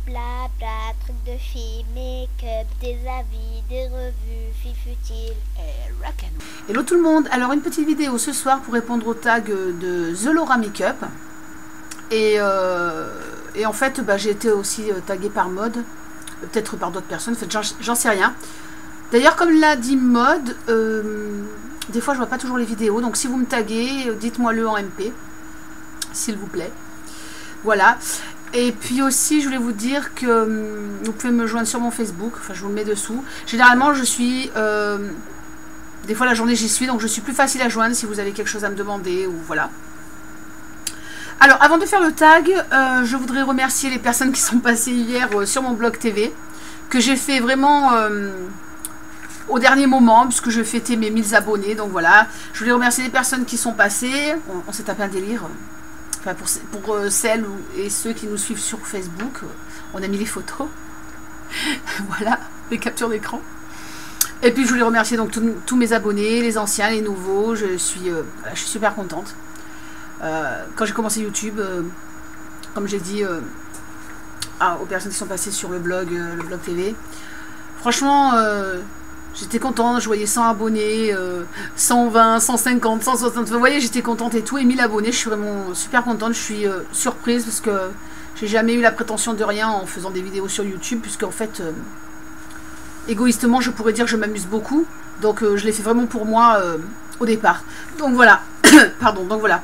blabla, trucs de filles, make-up, des avis, des revues, filles futiles et rock'n'roll. Hello tout le monde, alors une petite vidéo ce soir pour répondre au tag de The Laura Makeup. Et en fait, j'ai été aussi taguée par Mode, peut-être par d'autres personnes, en fait, j'en sais rien. D'ailleurs, comme l'a dit Mode, des fois je vois pas toujours les vidéos, donc si vous me taguez, dites-moi-le en MP, s'il vous plaît. Voilà. Et puis aussi, je voulais vous dire que vous pouvez me joindre sur mon Facebook, enfin je vous le mets dessous. Généralement, je suis... des fois la journée j'y suis, donc je suis plus facile à joindre si vous avez quelque chose à me demander, ou voilà. Alors, avant de faire le tag, je voudrais remercier les personnes qui sont passées hier sur mon blog TV, que j'ai fait vraiment au dernier moment, puisque je fêtais mes 1000 abonnés, donc voilà. Je voulais remercier les personnes qui sont passées, on s'est tapé un délire. Enfin, pour celles et ceux qui nous suivent sur Facebook, on a mis les photos, voilà, les captures d'écran. Et puis je voulais remercier donc tous mes abonnés, les anciens, les nouveaux, je suis super contente. Quand j'ai commencé YouTube, comme j'ai dit aux personnes qui sont passées sur le blog TV, franchement, j'étais contente, je voyais 100 abonnés, 120, 150, 160, vous voyez, j'étais contente et tout, et 1000 abonnés, je suis vraiment super contente, je suis surprise parce que j'ai jamais eu la prétention de rien en faisant des vidéos sur YouTube, puisque en fait, égoïstement, je pourrais dire que je m'amuse beaucoup, donc je l'ai fait vraiment pour moi au départ. Donc voilà, pardon, donc voilà.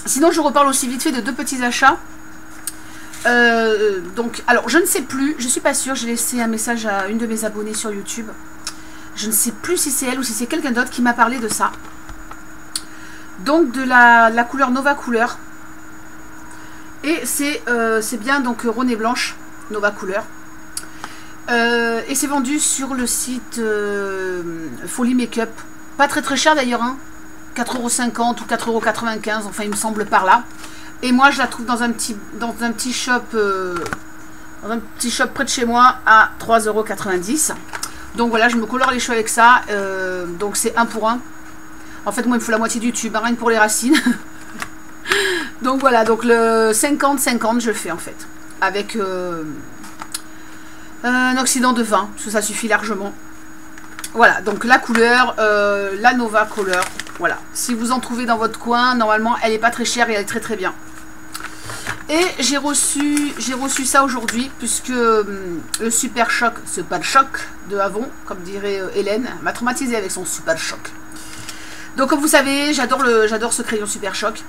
Sinon, je reparle aussi vite fait de deux petits achats. Donc, alors, je ne sais plus, je suis pas sûre, j'ai laissé un message à une de mes abonnées sur YouTube. Je ne sais plus si c'est elle ou si c'est quelqu'un d'autre qui m'a parlé de ça. Donc, de la couleur Nova Couleur. Et c'est bien, donc, Rhône et Blanche, Nova Couleur. Et c'est vendu sur le site Folie Makeup. Pas très très cher d'ailleurs, hein. 4,50 € ou 4,95 €, enfin il me semble par là. Et moi je la trouve dans un petit shop près de chez moi à 3,90 €. Donc voilà, je me colore les cheveux avec ça. Donc c'est 1 pour 1. En fait moi il me faut la moitié du tube, hein, rien que pour les racines. Donc voilà, donc le 50-50 je le fais en fait. Avec un oxydant de vin, parce que ça suffit largement. Voilà, donc la couleur, la Nova Couleur. Voilà, si vous en trouvez dans votre coin, normalement elle n'est pas très chère et elle est très très bien. Et j'ai reçu ça aujourd'hui, puisque le Super Choc, ce pas de choc de Avon, comme dirait Hélène, m'a traumatisé avec son Super Choc. Donc comme vous savez, j'adore ce crayon Super Choc.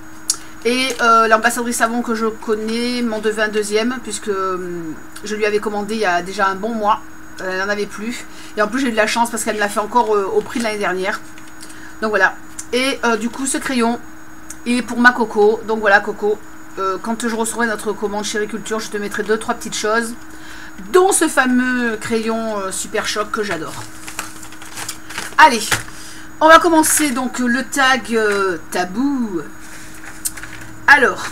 Et l'ambassadrice Avon que je connais m'en devait un deuxième, puisque je lui avais commandé il y a déjà un bon mois. Elle n'en avait plus. Et en plus j'ai eu de la chance parce qu'elle me l'a fait encore au prix de l'année dernière. Donc voilà. Et du coup ce crayon, il est pour ma Coco. Donc voilà Coco, quand je recevrai notre commande Chériculture, je te mettrai 2-3 petites choses, dont ce fameux crayon Super Choc que j'adore. Allez, on va commencer donc le tag tabou. Alors,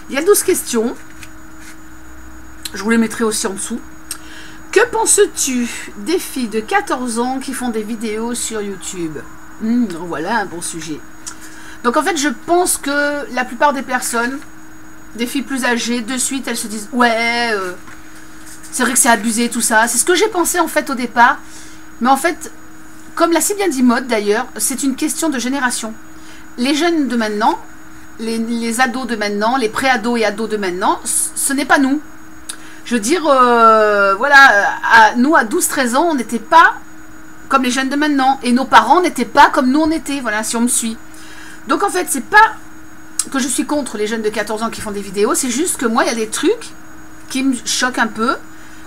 il y a 12 questions. Je vous les mettrai aussi en dessous. Que penses-tu des filles de 14 ans qui font des vidéos sur YouTube? Voilà un bon sujet. Donc en fait, je pense que la plupart des personnes, des filles plus âgées, de suite, elles se disent « Ouais, c'est vrai que c'est abusé tout ça. » C'est ce que j'ai pensé en fait au départ. Mais en fait, comme l'a si bien dit Mode d'ailleurs, c'est une question de génération. Les jeunes de maintenant, les ados de maintenant, les pré-ados et ados de maintenant, ce n'est pas nous. Je veux dire, voilà, nous à 12-13 ans, on n'était pas comme les jeunes de maintenant. Et nos parents n'étaient pas comme nous on était, voilà, si on me suit. Donc en fait, c'est pas que je suis contre les jeunes de 14 ans qui font des vidéos, c'est juste que moi, il y a des trucs qui me choquent un peu,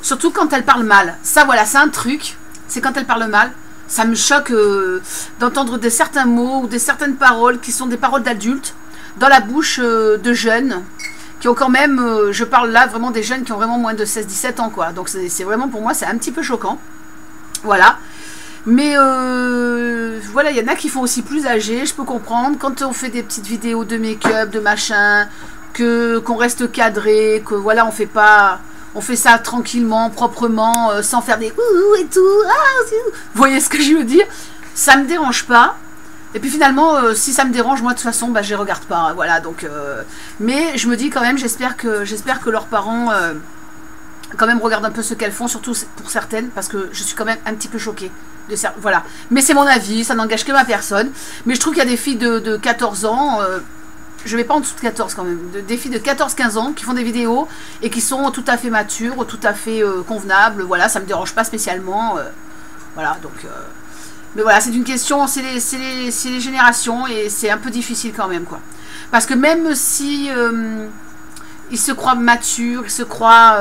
surtout quand elles parlent mal. Ça, voilà, c'est un truc, c'est quand elles parlent mal. Ça me choque d'entendre certains mots ou certaines paroles qui sont des paroles d'adultes dans la bouche de jeunes qui ont quand même, je parle là vraiment des jeunes qui ont vraiment moins de 16-17 ans, quoi. Donc c'est vraiment, pour moi, c'est un petit peu choquant. Voilà. Mais voilà, il y en a qui font aussi plus âgés, je peux comprendre. Quand on fait des petites vidéos de make-up, de machin, qu'on reste cadré, que voilà, on fait ça tranquillement, proprement, sans faire des ouh et tout. Ah, vous voyez ce que je veux dire? Ça me dérange pas. Et puis finalement, si ça me dérange, moi de toute façon, je les regarde pas. Voilà, donc. Mais je me dis quand même, j'espère que leurs parents quand même regarde un peu ce qu'elles font, surtout pour certaines, parce que je suis quand même un petit peu choquée. Voilà. Mais c'est mon avis, ça n'engage que ma personne. Mais je trouve qu'il y a des filles de 14 ans, je vais pas en dessous de 14 quand même, des filles de 14-15 ans qui font des vidéos et qui sont tout à fait matures, tout à fait convenables. Voilà, ça me dérange pas spécialement. Voilà, donc... mais voilà, c'est une question, c'est les générations et c'est un peu difficile quand même, quoi. Parce que même si ils se croient matures, ils se croient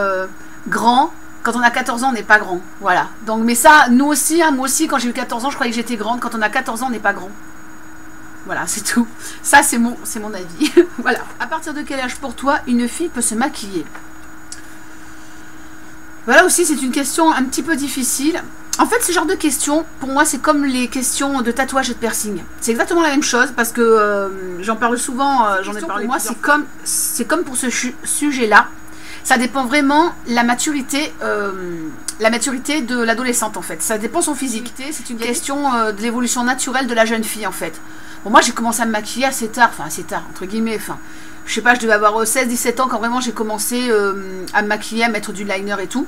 grands, quand on a 14 ans, on n'est pas grand. Voilà. Donc, mais ça, nous aussi, hein, moi aussi, quand j'ai eu 14 ans, je croyais que j'étais grande. Quand on a 14 ans, on n'est pas grand. Voilà, c'est tout. Ça, c'est mon avis. Voilà. À partir de quel âge pour toi, une fille peut se maquiller? Voilà aussi, c'est une question un petit peu difficile. En fait, ce genre de questions, pour moi, c'est comme les questions de tatouage et de piercing. C'est exactement la même chose parce que j'en parle souvent, j'en ai parlé. Pour moi, c'est comme pour ce sujet-là. Ça dépend vraiment la maturité de l'adolescente, en fait. Ça dépend son physique. C'est une question de l'évolution naturelle de la jeune fille, en fait. Bon, moi, j'ai commencé à me maquiller assez tard, enfin, assez tard, entre guillemets, enfin... Je sais pas, je devais avoir 16-17 ans quand vraiment j'ai commencé à me maquiller, à mettre du liner et tout.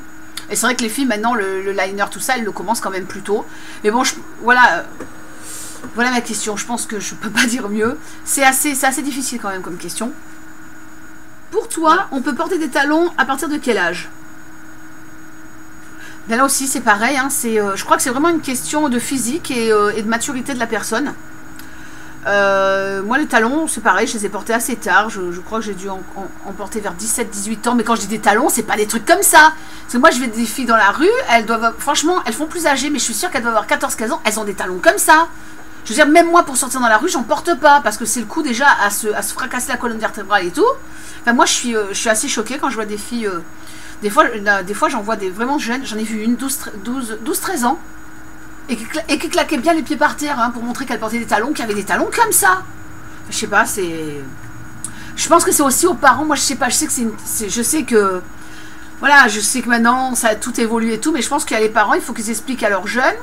Et c'est vrai que les filles, maintenant, le liner, tout ça, elles le commencent quand même plus tôt. Mais bon, voilà, voilà ma question. Je pense que je peux pas dire mieux. C'est assez difficile quand même comme question. Pour toi, on peut porter des talons à partir de quel âge? Ben là aussi, c'est pareil. Hein, je crois que c'est vraiment une question de physique et de maturité de la personne. Moi, les talons, c'est pareil, je les ai portés assez tard. Je crois que j'ai dû en porter vers 17-18 ans. Mais quand je dis des talons, c'est pas des trucs comme ça. Parce que moi, je vais des filles dans la rue, elles doivent, franchement, elles font plus âgées, mais je suis sûre qu'elles doivent avoir 14-15 ans. Elles ont des talons comme ça. Je veux dire, même moi, pour sortir dans la rue, j'en porte pas. Parce que c'est le coup déjà à se fracasser la colonne vertébrale et tout. Enfin, moi, je suis assez choquée quand je vois des filles. Des fois j'en vois des vraiment jeunes. J'en ai vu une 12-13 ans. Et qui claquait bien les pieds par terre, hein, pour montrer qu'elle portait des talons, qui avait des talons comme ça. Je sais pas, c'est... Je pense que c'est aussi aux parents. Moi, je sais pas, je sais que je sais que... Voilà, je sais que maintenant, ça a tout évolué et tout, mais je pense qu'il y a les parents, il faut qu'ils expliquent à leurs jeunes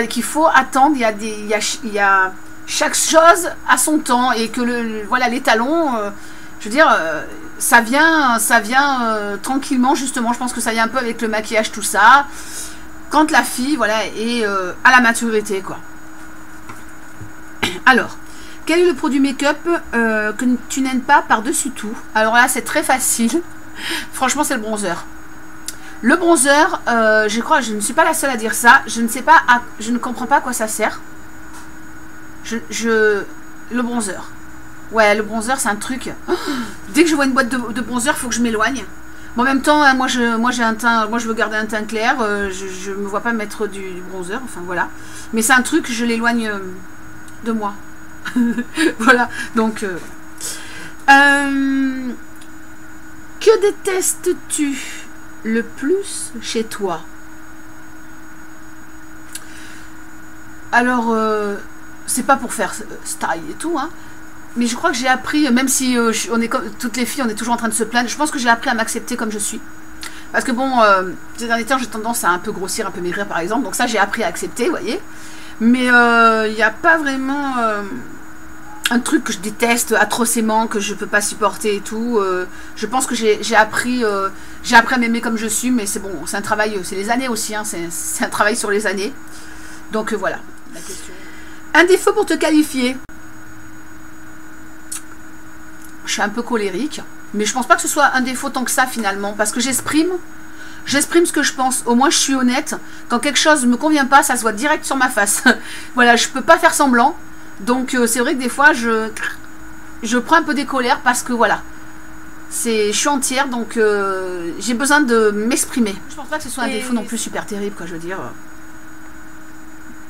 qu'il faut attendre, il y a chaque chose à son temps, et que voilà, les talons, je veux dire, ça vient tranquillement, justement. Je pense que ça vient un peu avec le maquillage, tout ça. Quand la fille, voilà, est à la maturité, quoi. Alors, quel est le produit make-up que tu n'aimes pas par-dessus tout? Alors là, c'est très facile. Franchement, c'est le bronzer. Le bronzer, je crois, je ne suis pas la seule à dire ça. Je ne sais pas, je ne comprends pas à quoi ça sert. Le bronzer. Ouais, le bronzer, c'est un truc... Dès que je vois une boîte de bronzer, il faut que je m'éloigne. En même temps, moi j'ai un teint, moi je veux garder un teint clair, je me vois pas mettre du bronzer, enfin voilà. Mais c'est un truc, je l'éloigne de moi. Voilà, donc... que détestes-tu le plus chez toi? Alors, c'est pas pour faire style et tout, hein. Mais je crois que j'ai appris, même si on est comme toutes les filles, on est toujours en train de se plaindre, je pense que j'ai appris à m'accepter comme je suis. Parce que bon, ces derniers temps, j'ai tendance à un peu grossir, un peu maigrir par exemple. Donc ça, j'ai appris à accepter, vous voyez. Mais il n'y a pas vraiment un truc que je déteste atrocement, que je peux pas supporter et tout. Je pense que j'ai appris à m'aimer comme je suis, mais c'est bon, c'est un travail, c'est les années aussi, hein, c'est un travail sur les années. Donc voilà, la question. Un défaut pour te qualifier? Je suis un peu colérique, mais je pense pas que ce soit un défaut tant que ça finalement, parce que j'exprime ce que je pense. Au moins je suis honnête. Quand quelque chose ne me convient pas, ça se voit direct sur ma face. Voilà, je peux pas faire semblant. Donc c'est vrai que des fois je prends un peu des colères parce que voilà, je suis entière, donc j'ai besoin de m'exprimer. Je pense pas que ce soit un défaut non plus super terrible, quoi, je veux dire.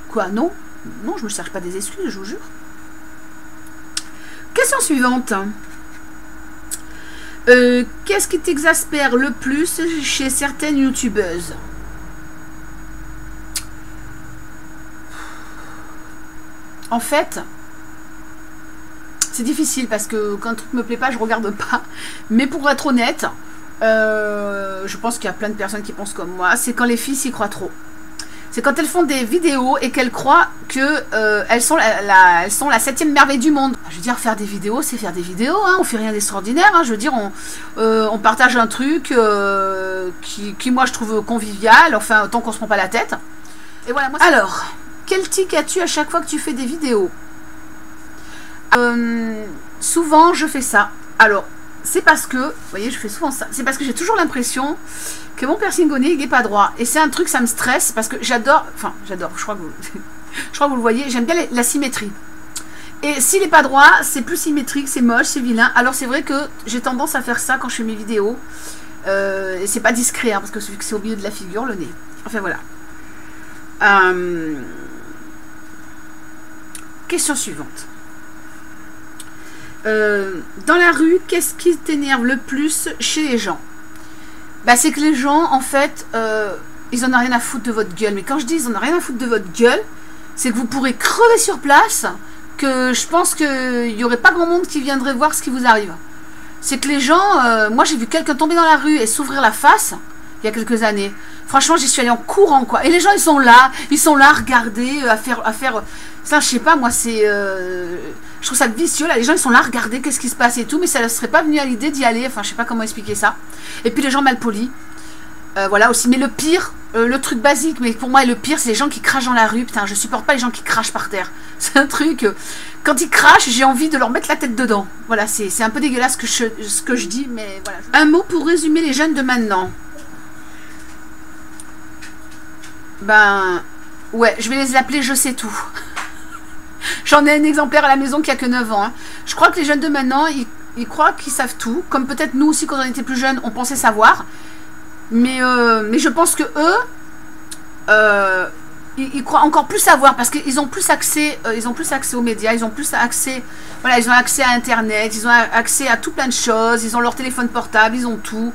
Quoi, non? Non, je me cherche pas des excuses, je vous jure. Question suivante. Qu'est-ce qui t'exaspère le plus chez certaines youtubeuses? En fait, c'est difficile parce que quand un truc me plaît pas, je regarde pas. Mais pour être honnête, je pense qu'il y a plein de personnes qui pensent comme moi. C'est quand les filles s'y croient trop. C'est quand elles font des vidéos et qu'elles croient que elles sont la 7e merveille du monde. Je veux dire, faire des vidéos, c'est faire des vidéos, hein, on fait rien d'extraordinaire. Hein, je veux dire, on partage un truc qui, moi, je trouve convivial, enfin, tant qu'on se prend pas la tête. Et voilà, moi, alors, quel tic as-tu à chaque fois que tu fais des vidéos? Souvent, je fais ça. Alors, c'est parce que, vous voyez, je fais souvent ça. C'est parce que j'ai toujours l'impression que mon piercing au nez, il n'est pas droit. Et c'est un truc, ça me stresse parce que j'adore, enfin, j'adore, je crois que vous le voyez, j'aime bien la symétrie. Et s'il n'est pas droit, c'est plus symétrique, c'est moche, c'est vilain. Alors, c'est vrai que j'ai tendance à faire ça quand je fais mes vidéos. Et c'est pas discret, hein, parce que c'est au milieu de la figure, le nez. Enfin, voilà. Question suivante. Dans la rue, qu'est-ce qui t'énerve le plus chez les gens? Bah, c'est que les gens, en fait, ils en ont rien à foutre de votre gueule. Mais quand je dis ils en ont rien à foutre de votre gueule, c'est que vous pourrez crever sur place, que je pense qu'il n'y aurait pas grand monde qui viendrait voir ce qui vous arrive. C'est que les gens, moi j'ai vu quelqu'un tomber dans la rue et s'ouvrir la face, il y a quelques années. Franchement, j'y suis allée en courant, quoi. Et les gens, ils sont là à regarder, à faire... Ça, je sais pas, moi, c'est... je trouve ça vicieux, là. Les gens, ils sont là à regarder qu'est-ce qui se passe et tout, mais ça ne serait pas venu à l'idée d'y aller. Enfin, je sais pas comment expliquer ça. Et puis, les gens mal polis. Voilà, aussi. Mais le pire, le truc basique, mais pour moi, le pire, c'est les gens qui crachent dans la rue. Putain, je supporte pas les gens qui crachent par terre. C'est un truc... quand ils crachent, j'ai envie de leur mettre la tête dedans. Voilà, c'est un peu dégueulasse ce que je dis, mais voilà. Un mot pour résumer les jeunes de maintenant. Ben, ouais, je vais les appeler je sais tout. J'en ai un exemplaire à la maison qui a que 9 ans. Hein. Je crois que les jeunes de maintenant, ils croient qu'ils savent tout. Comme peut-être nous aussi, quand on était plus jeunes, on pensait savoir. Mais je pense que eux, ils croient encore plus savoir parce qu'ils ont plus accès, aux médias, ils ont plus accès, voilà, ils ont accès à Internet, ils ont accès à tout plein de choses, ils ont leur téléphone portable, ils ont tout.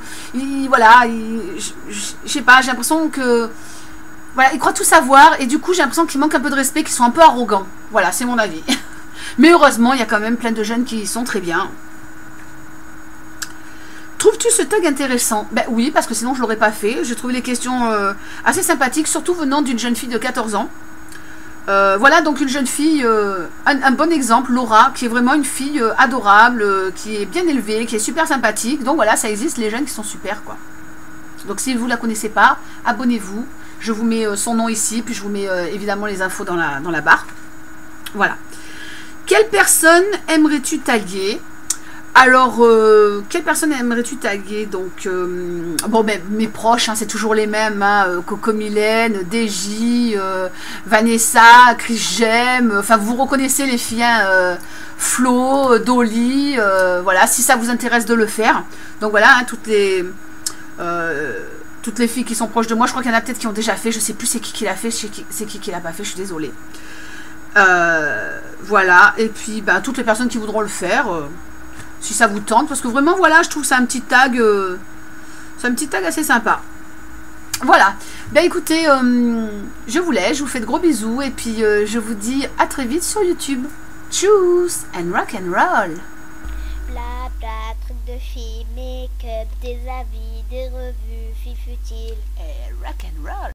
Voilà, je sais pas, j'ai l'impression que... Voilà, ils croient tout savoir et du coup j'ai l'impression qu'ils manquent un peu de respect, qu'ils sont un peu arrogants. Voilà, c'est mon avis. Mais heureusement, il y a quand même plein de jeunes qui sont très bien. Trouves-tu ce tag intéressant? Ben oui, parce que sinon je ne l'aurais pas fait. J'ai trouvé les questions assez sympathiques, surtout venant d'une jeune fille de 14 ans. Voilà, donc une jeune fille, un bon exemple, Laura, qui est vraiment une fille adorable, qui est bien élevée, qui est super sympathique. Donc voilà, ça existe, les jeunes qui sont super, quoi. Donc si vous ne la connaissez pas, abonnez-vous. Je vous mets son nom ici, puis je vous mets évidemment les infos dans la barre. Voilà. Quelle personne aimerais-tu taguer? Alors, quelle personne aimerais-tu taguer? Donc, bon, ben, mes proches, hein, c'est toujours les mêmes. Hein, Coco Mylène, DJ, Vanessa, Chris Jem. Enfin, vous reconnaissez les filles, hein, Flo, Dolly. Voilà, si ça vous intéresse de le faire. Donc voilà, hein, toutes les filles qui sont proches de moi, je crois qu'il y en a peut-être qui ont déjà fait, je sais plus c'est qui l'a fait, c'est qui l'a pas fait, je suis désolée. Voilà, et puis bah, toutes les personnes qui voudront le faire, si ça vous tente, parce que vraiment voilà, je trouve que c'est un petit tag, assez sympa. Voilà, ben écoutez, je vous laisse, je vous fais de gros bisous, et puis je vous dis à très vite sur YouTube. Tchuss and rock and roll. Bla bla, truc de filles, make-up, des avis, des revues, filles futiles et rock and roll.